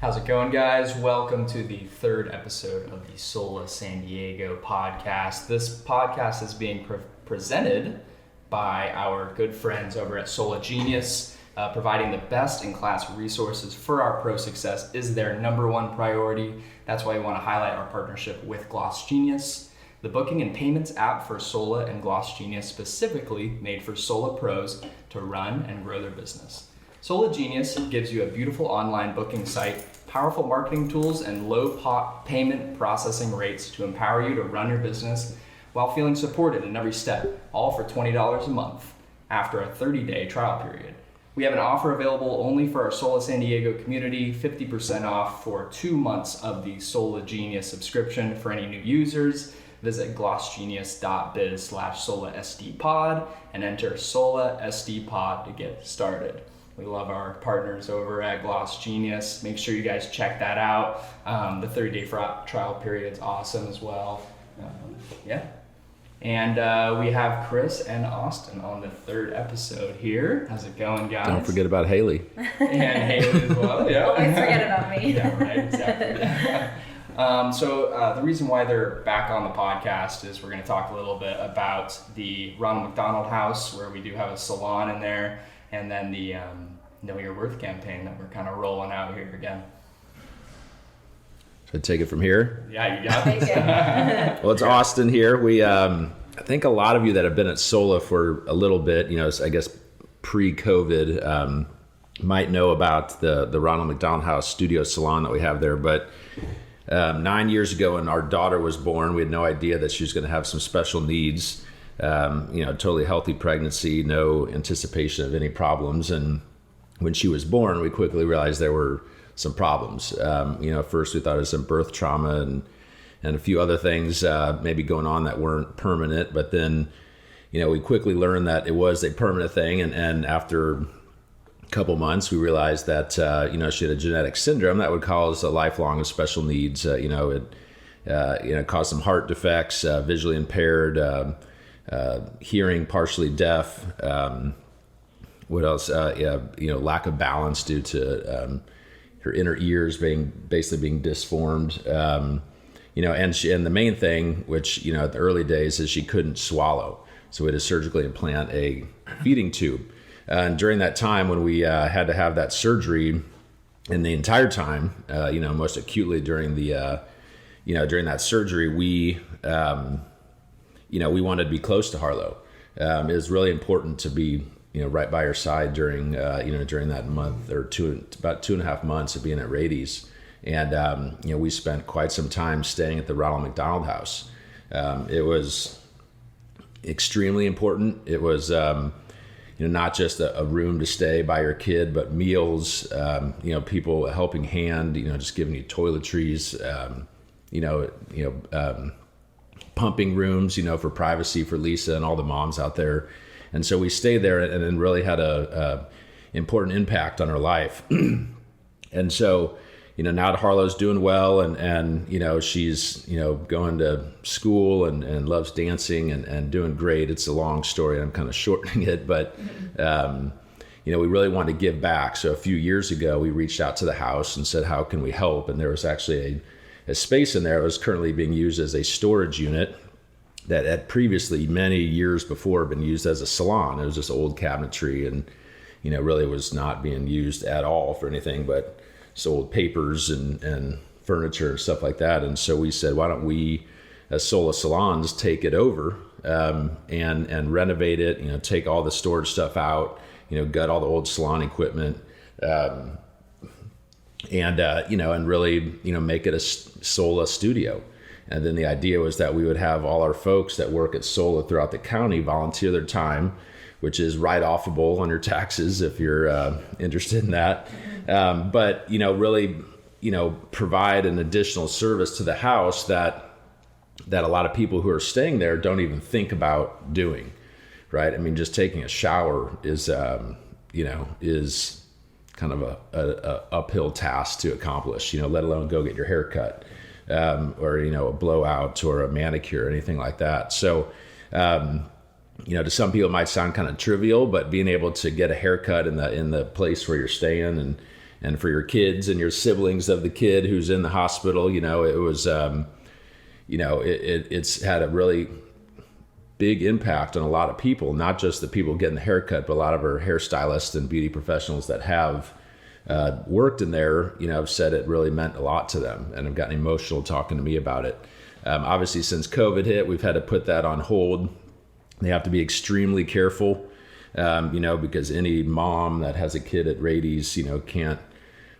How's it going, guys? Welcome to the third episode of the Sola San Diego podcast. This podcast is being presented by our good friends over at Sola Genius. Providing the best-in-class resources for our pro success is their number one priority. That's why we want to highlight our partnership with Gloss Genius, the booking and payments app for Sola and Gloss Genius, specifically made for Sola pros to run and grow their business. Sola Genius gives you a beautiful online booking site, powerful marketing tools, and low payment processing rates to empower you to run your business while feeling supported in every step, all for $20 a month after a 30-day trial period. We have an offer available only for our Sola San Diego community, 50% off for 2 months of the Sola Genius subscription for any new users. Visit glossgenius.biz/SolaSDPod and enter SolaSDPod to get started. We love our partners over at Gloss Genius. Make sure you guys check that out. The 30-day trial period is awesome as well. And we have Chris and Austin on the third episode here. How's it going, guys? Don't forget about Haley. And Haley as well. Yeah. Always forget about me. Yeah, right, exactly. So the reason why they're back on the podcast is we're going to talk a little bit about the Ronald McDonald House, where we do have a salon in there, and then the Know Your Worth campaign that we're kind of rolling out here again. Should I take it from here? Yeah, you got it. Well, it's Austin here. We, I think a lot of you that have been at Sola for a little bit, I guess pre-COVID, might know about the Ronald McDonald House studio salon that we have there. But 9 years ago, when our daughter was born, we had no idea that she was going to have some special needs. Totally healthy pregnancy, no anticipation of any problems. And when she was born, we quickly realized there were some problems. First we thought it was some birth trauma and a few other things maybe going on that weren't permanent. But then, we quickly learned that it was a permanent thing. And after a couple months, we realized that, she had a genetic syndrome that would cause a lifelong of special needs. It caused some heart defects, visually impaired, hearing partially deaf. What else? Lack of balance due to her inner ears being disformed. And the main thing, which at the early days, is she couldn't swallow, so we had to surgically implant a feeding tube. And during that time, when we had to have that surgery, and the entire time, most acutely during the during that surgery, we wanted to be close to Harlow. It was really important to be, right by her side during that month or about 2.5 months of being at Rady's. And, we spent quite some time staying at the Ronald McDonald House. It was extremely important. It was, not just a room to stay by your kid, but meals, people, a helping hand, just giving you toiletries, pumping rooms, for privacy for Lisa and all the moms out there. And so we stayed there and then really had a important impact on her life. And so, now that Harlow's doing well and she's, going to school and loves dancing and doing great. It's a long story. I'm kind of shortening it, but, we really wanted to give back. So a few years ago, we reached out to the house and said, how can we help? And there was actually a space in there that was currently being used as a storage unit that had previously, many years before, been used as a salon. It was just old cabinetry and, really was not being used at all for anything but sold papers and furniture and stuff like that. And so we said, why don't we, as Sola Salons, take it over and renovate it, take all the storage stuff out, gut all the old salon equipment, and really, make it a Sola studio. And then the idea was that we would have all our folks that work at Sola throughout the county volunteer their time, which is write-offable on your taxes if you're interested in that. But, really, provide an additional service to the house that a lot of people who are staying there don't even think about doing, right? I mean, just taking a shower is kind of a uphill task to accomplish, let alone go get your hair cut. Or, a blowout or a manicure or anything like that. So, to some people it might sound kind of trivial, but being able to get a haircut in the place where you're staying and for your kids and your siblings of the kid who's in the hospital. It was, it's had a really big impact on a lot of people, not just the people getting the haircut, but a lot of our hairstylists and beauty professionals that have worked in there, have said it really meant a lot to them and have gotten emotional talking to me about it. Obviously, since COVID hit, we've had to put that on hold. They have to be extremely careful, because any mom that has a kid at Rady's, can't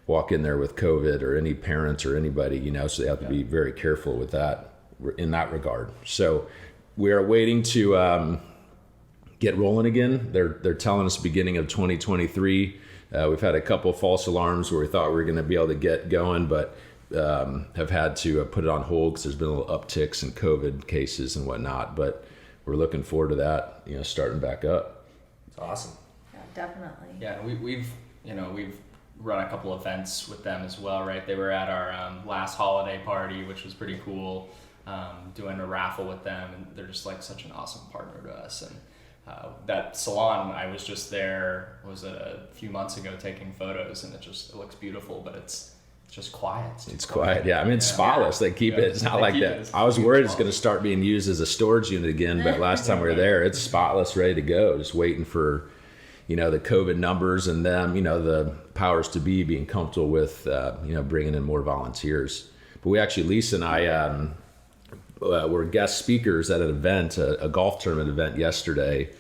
walk in there with COVID, or any parents or anybody, so they have to be very careful with that in that regard. So we are waiting to get rolling again. They're telling us beginning of 2023. We've had a couple false alarms where we thought we were going to be able to get going, but have had to put it on hold because there's been a little upticks in COVID cases and whatnot. But we're looking forward to that, starting back up. It's awesome. Yeah, definitely. Yeah, we've run a couple events with them as well, right? They were at our last holiday party, which was pretty cool, doing a raffle with them, and they're just like such an awesome partner to us. And that salon, I was just there, was it a few months ago, taking photos, and it looks beautiful, but it's just quiet. It's quiet. Yeah, I mean, it's spotless. They keep it. It's not like that. I was worried it's going to start being used as a storage unit again, but last time we were there, it's spotless, ready to go. Just waiting for, the COVID numbers and them, the powers to be being comfortable with, bringing in more volunteers. But we actually, Lisa and I were guest speakers at an event, a golf tournament event yesterday,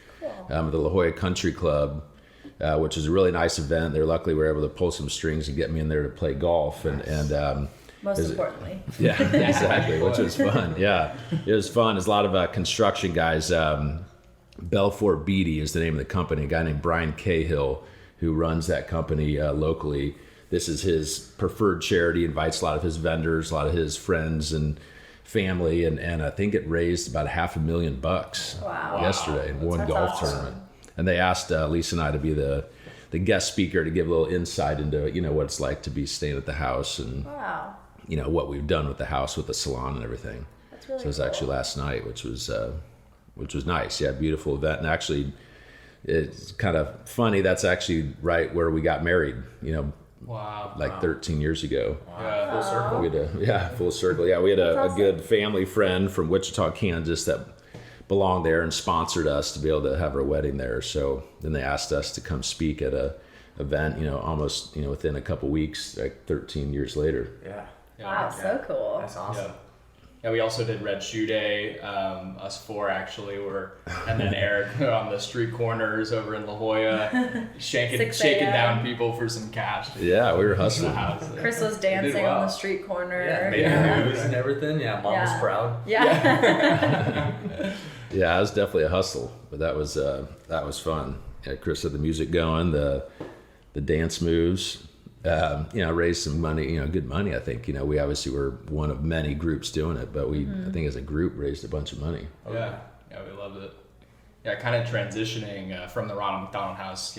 at the La Jolla Country Club. Which was a really nice event. Luckily we were able to pull some strings and get me in there to play golf, and most importantly. Yeah, exactly, which was fun. Yeah, it was fun. There's a lot of construction guys. Belfort Beatty is the name of the company. A guy named Brian Cahill who runs that company locally. This is his preferred charity. Invites a lot of his vendors, a lot of his friends and family, and I think it raised about $500,000 yesterday in one golf tournament. And they asked Lisa and I to be the guest speaker to give a little insight into, what it's like to be staying at the house and, what we've done with the house, with the salon and everything. That's really So it was cool. actually last night, which was nice. Yeah, beautiful event. And actually, it's kind of funny. That's actually right where we got married, Wow. 13 years ago. Yeah. Full circle. We had full circle. Yeah, we had a awesome. good family friend from Wichita, Kansas that belonged there and sponsored us to be able to have our wedding there. So then they asked us to come speak at a event, almost, within a couple weeks, 13 years later. Yeah. Wow, so cool. That's awesome. Yeah, we also did Red Shoe Day. Us four actually were, and then Eric on the street corners over in La Jolla, shaking 6 a.m. down people for some cash. Yeah, we were hustling. Chris was dancing well. on the street corner. Yeah, making moves and everything. Yeah, mom was proud. Yeah. Yeah, it was definitely a hustle, but that was fun. Yeah, Chris had the music going, the dance moves. Raised some money, good money. I think, we obviously were one of many groups doing it, but we, I think as a group, raised a bunch of money. Yeah, we loved it. Yeah, kind of transitioning from the Ronald McDonald House,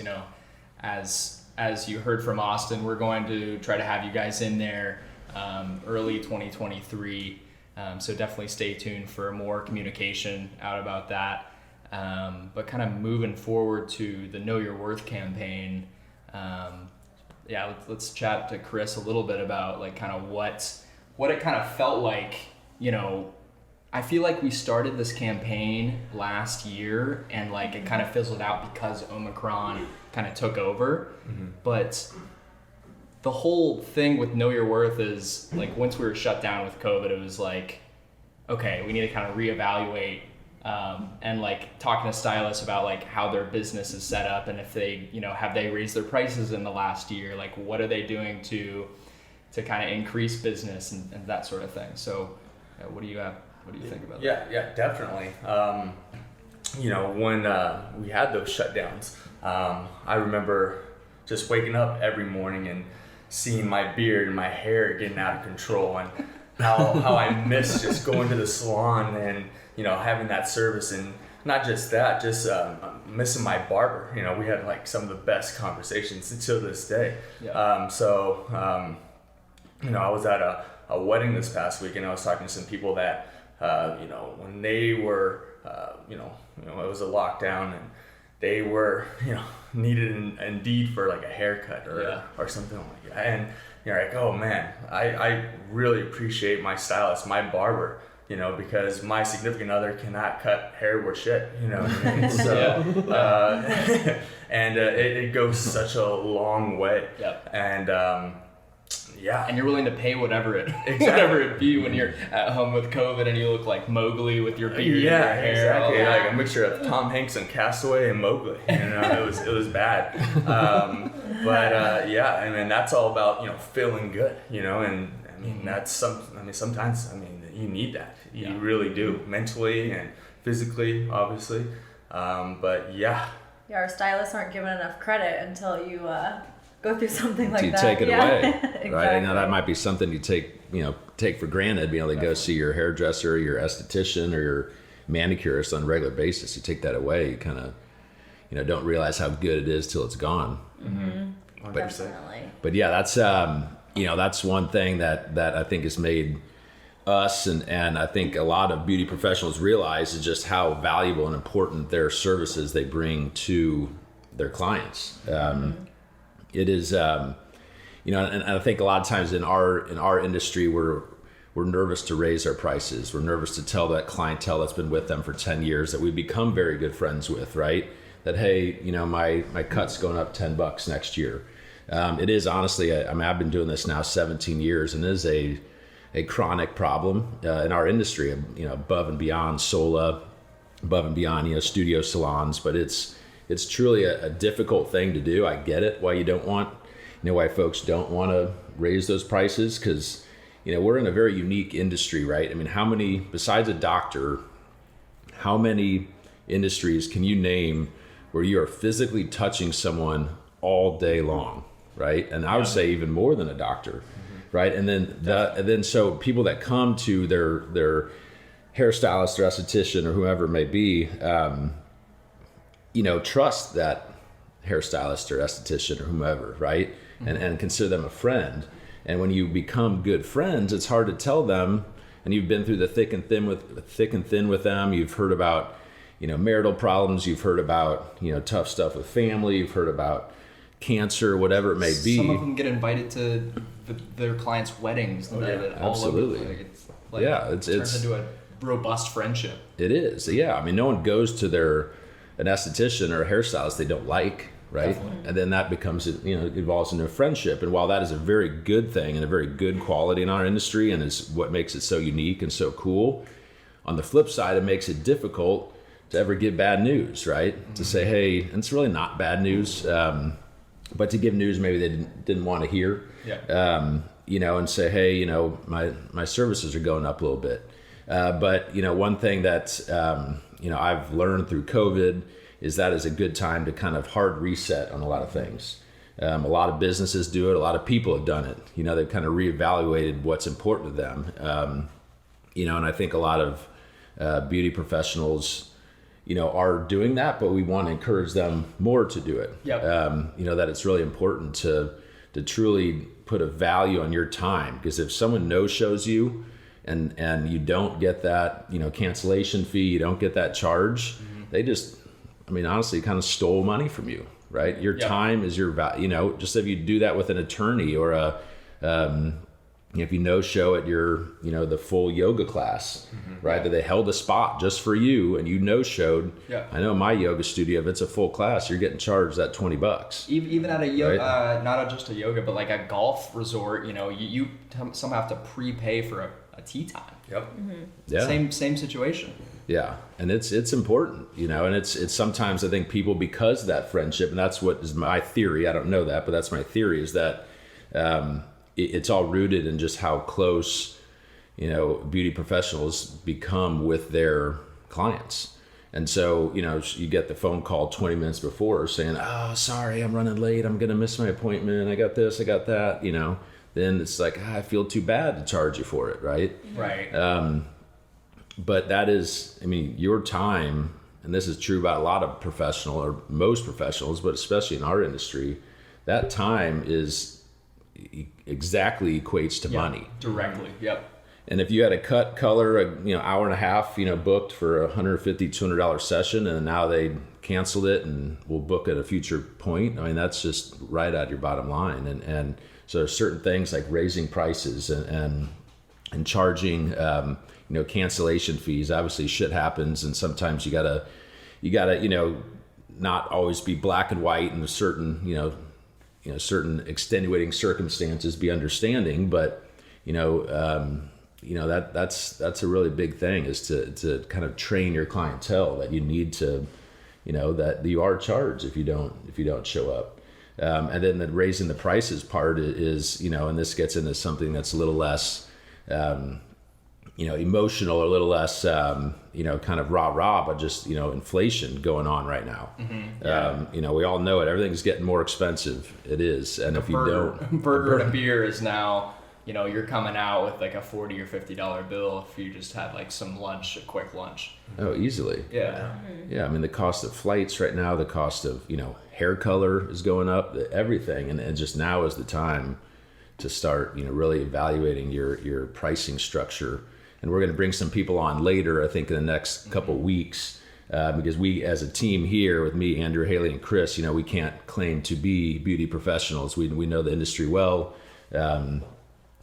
as you heard from Austin, we're going to try to have you guys in there early 2023. So definitely stay tuned for more communication out about that. But kind of moving forward to the Know Your Worth campaign, let's chat to Chris a little bit about like kind of what it kind of felt like. I feel like we started this campaign last year and like it kind of fizzled out because Omicron kind of took over. Mm-hmm. But the whole thing with Know Your Worth is like once we were shut down with COVID, it was like, okay, we need to kind of reevaluate and like talking to stylists about like how their business is set up and if they, have they raised their prices in the last year? Like what are they doing to kind of increase business and that sort of thing? So what do you think about that? Yeah, definitely. When we had those shutdowns, I remember just waking up every morning and seeing my beard and my hair getting out of control and how I miss just going to the salon and, having that service, and not just that, just missing my barber. We had like some of the best conversations until this day. Yeah. I was at a wedding this past week and I was talking to some people that, when they were, it was a lockdown and they were, needed indeed for like a haircut or something like that. And you're like, oh man, I really appreciate my stylist, my barber, because my significant other cannot cut hair worth shit, So, and it goes such a long way. Yep. And and you're willing to pay whatever it be when you're at home with COVID and you look like Mowgli with your beard and your hair. Exactly. All that. Like a mixture of Tom Hanks and Castaway and Mowgli. It was bad. And that's all about feeling good. And I mean that's sometimes you need that. You really do, mentally and physically, obviously. Yeah, our stylists aren't given enough credit until you go through something like you that. take it away, Exactly. right? That might be something you take for granted, being able to go see your hairdresser, your esthetician, or your manicurist on a regular basis. You take that away, you kind of, don't realize how good it is till it's gone. Mm-hmm. Definitely. But yeah, that's one thing that I think has made us and I think a lot of beauty professionals realize is just how valuable and important their services they bring to their clients. It is, and I think a lot of times in our industry, we're nervous to raise our prices. We're nervous to tell that clientele that's been with them for 10 years that we've become very good friends with, right? That, hey, my cut's going up $10 next year. It is honestly, I've been doing this now 17 years, and it is a chronic problem in our industry, above and beyond Sola, above and beyond, studio salons, but it's truly a difficult thing to do. I get it, why you don't want, why folks don't want to raise those prices, because, we're in a very unique industry, right? I mean, how many, besides a doctor, how many industries can you name where you are physically touching someone all day long, right? And I would say even more than a doctor, right? And then so people that come to their hairstylist or esthetician or whoever it may be, trust that hairstylist or esthetician or whomever, right? And consider them a friend. And when you become good friends, it's hard to tell them, and you've been through the thick and thin with them. You've heard about, marital problems. You've heard about, tough stuff with family. You've heard about cancer, whatever it may be. Some of them get invited to their clients' weddings. Absolutely. It turns into a robust friendship. It is. Yeah. I mean, no one goes to an esthetician or a hairstylist they don't like, right? Definitely. And then that becomes, evolves into a friendship. And while that is a very good thing and a very good quality in our industry and is what makes it so unique and so cool, on the flip side, it makes it difficult to ever give bad news, right? Mm-hmm. To say, hey, and it's really not bad news, but to give news maybe they didn't want to hear, and say, hey, my services are going up a little bit. But one thing that, I've learned through COVID is that is a good time to kind of hard reset on a lot of things. A lot of businesses do it. A lot of people have done it. They've kind of reevaluated what's important to them. And I think a lot of beauty professionals, are doing that, but we want to encourage them more to do it. Yep. That it's really important to truly put a value on your time, because if someone no-shows you and you don't get that, cancellation fee, you don't get that charge, they just, honestly kind of stole money from you, right? Your time is your value, just if you do that with an attorney or if you no-show at your, the full yoga class, right? That they held a spot just for you and you no-showed. Yeah. I know my yoga studio, if it's a full class, you're getting charged that $20. Even at a yoga, right? Not just a yoga, but like a golf resort, you somehow have to prepay for a tee time. Yep. Mm-hmm. Yeah. Same situation. Yeah. And it's important, and it's sometimes I think people, because of that friendship, and that's what is my theory. I don't know that, but that's my theory, is that, it's all rooted in just how close, beauty professionals become with their clients. And so, you get the phone call 20 minutes before saying, oh, sorry, I'm running late. I'm going to miss my appointment. I got this, I got that, then it's like, I feel too bad to charge you for it. Right. Right. But that is, your time, and this is true about a lot of professional or most professionals, but especially in our industry, that time is exactly equates to money directly. Yep. And if you had a cut color, hour and a half, booked for $150, $200 session, and now they canceled it and we'll book at a future point. I mean, that's just right at your bottom line. And so there's certain things like raising prices and charging, cancellation fees. Obviously shit happens, and sometimes you gotta, not always be black and white, and certain, certain extenuating circumstances, be understanding, but that's a really big thing, is to kind of train your clientele that you need to, that you are charged if you don't show up. And then the raising the prices part is, and this gets into something that's a little less, emotional, or a little less, kind of rah, but just, inflation going on right now. We all know it. Everything's getting more expensive. It is. And if you don't... Burger and a beer is now, you're coming out with like a $40 or $50 bill if you just had like some lunch, a quick lunch. Oh, easily. Yeah. Yeah, I mean, the cost of flights right now, the cost of, hair color is going up, everything. And just now is the time to start, really evaluating your pricing structure. And we're going to bring some people on later, I think, in the next couple weeks, because we, as a team here with me, Andrew, Haley, and Chris, we can't claim to be beauty professionals. We know the industry well.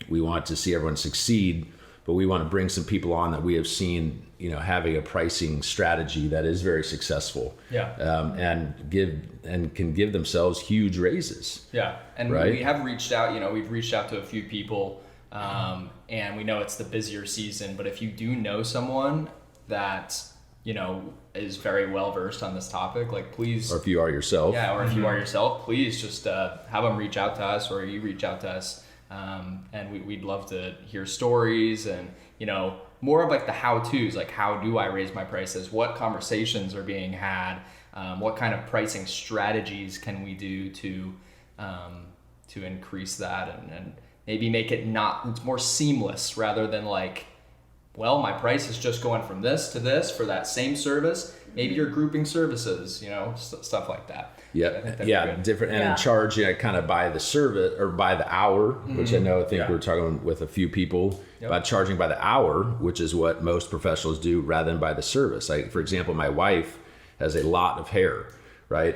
We want to see everyone succeed, but we want to bring some people on that we have seen, having a pricing strategy that is very successful. Yeah. And can give themselves huge raises. Yeah. And right? we have reached out, we've reached out to a few people, and we know it's the busier season, but if you do know someone that, is very well versed on this topic, like, please. Or if you are yourself. Yeah. Or if you are yourself, please just have them reach out to us, or you reach out to us. And we'd love to hear stories and, more of like the how-tos, like how do I raise my prices? What conversations are being had? What kind of pricing strategies can we do to increase that and maybe make it it's more seamless, rather than like, well, my price is just going from this to this for that same service. Maybe you're grouping services, stuff like that. Yeah, different, and in charge, kind of by the service or by the hour, which I think we're talking with a few people about charging by the hour, which is what most professionals do, rather than by the service. Like, for example, my wife has a lot of hair, right?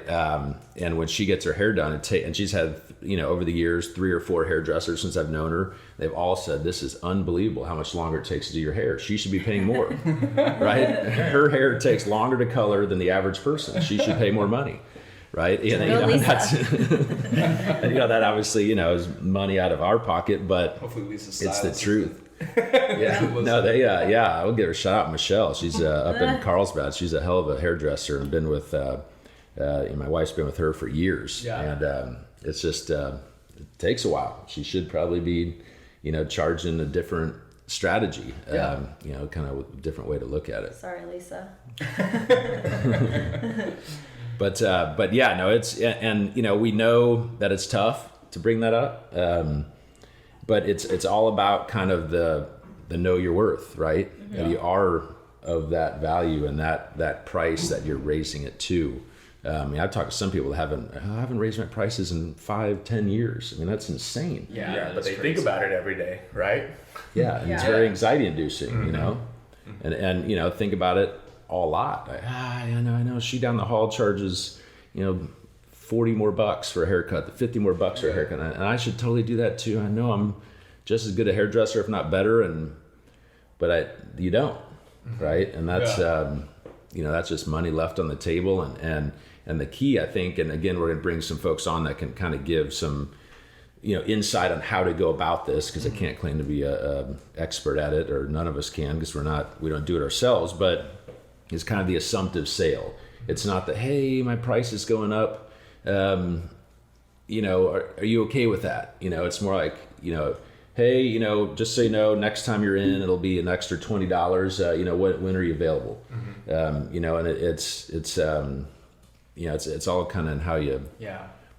And when she gets her hair done, and she's had, over the years, 3 or 4 hairdressers since I've known her, they've all said, this is unbelievable how much longer it takes to do your hair. She should be paying more, right? Her hair takes longer to color than the average person. She should pay more money. Right. And, that's, that obviously, is money out of our pocket, but hopefully Lisa's it's the truth. I will give her a shout out, Michelle. She's up in Carlsbad. She's a hell of a hairdresser, and been with, my wife's been with her for years. Yeah. And it's just, it takes a while. She should probably be, charging a different strategy, kind of a different way to look at it. Sorry, Lisa. But yeah, no, it's, and we know that it's tough to bring that up, but it's all about kind of the know your worth, right? Mm-hmm. That you are of that value and that price that you're raising it to. I've talked to some people that haven't raised my prices in 5-10 years. I mean, that's insane. Yeah, but they think about it every day, right? Yeah, and it's very anxiety inducing, mm-hmm. And think about it a lot. I know she down the hall charges, $40 more for a haircut, $50 more for a haircut, and I should totally do that too. I know I'm just as good a hairdresser, if not better, but you don't, mm-hmm. right? And that's that's just money left on the table, and the key, I think, and again, we're going to bring some folks on that can kind of give some insight on how to go about this, because I can't claim to be a expert at it, or none of us can, because we don't do it ourselves, but it's kind of the assumptive sale. It's not the, hey, my price is going up. Are you okay with that? It's more like, hey, just so you know, next time you're in, it'll be an extra $20. When are you available? Mm-hmm. And it's all kind of in how you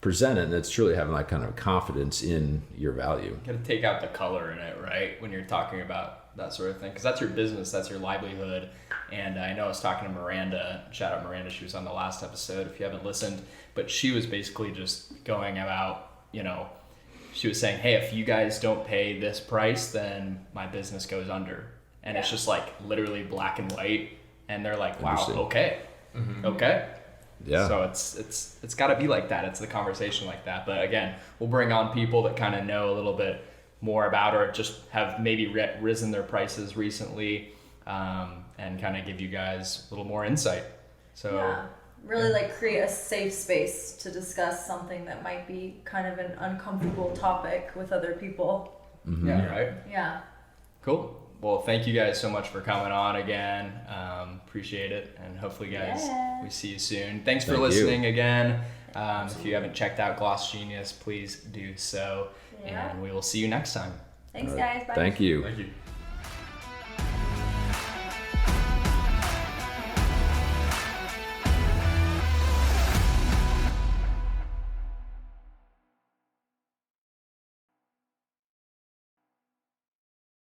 present it, and it's truly having that kind of confidence in your value. You got to take out the color in it, right? When you're talking about that sort of thing, because that's your business, that's your livelihood. And I know I was talking to Miranda, shout out Miranda, she was on the last episode if you haven't listened, but she was basically just going about, she was saying, hey, if you guys don't pay this price, then my business goes under. And it's just like literally black and white, and they're like, wow, okay. Mm-hmm. Okay. Yeah. So it's got to be like that. It's the conversation like that. But again, we'll bring on people that kind of know a little bit more about, or just have maybe risen their prices recently, and kind of give you guys a little more insight. So yeah, really like create a safe space to discuss something that might be kind of an uncomfortable topic with other people. Mm-hmm. Yeah, right. Yeah. Cool. Well, thank you guys so much for coming on again. Appreciate it, and hopefully, guys, we see you soon. Thanks for listening again. If you haven't checked out Gloss Genius, please do so, and we will see you next time. Thanks, guys. Bye. Thank you. Thank you.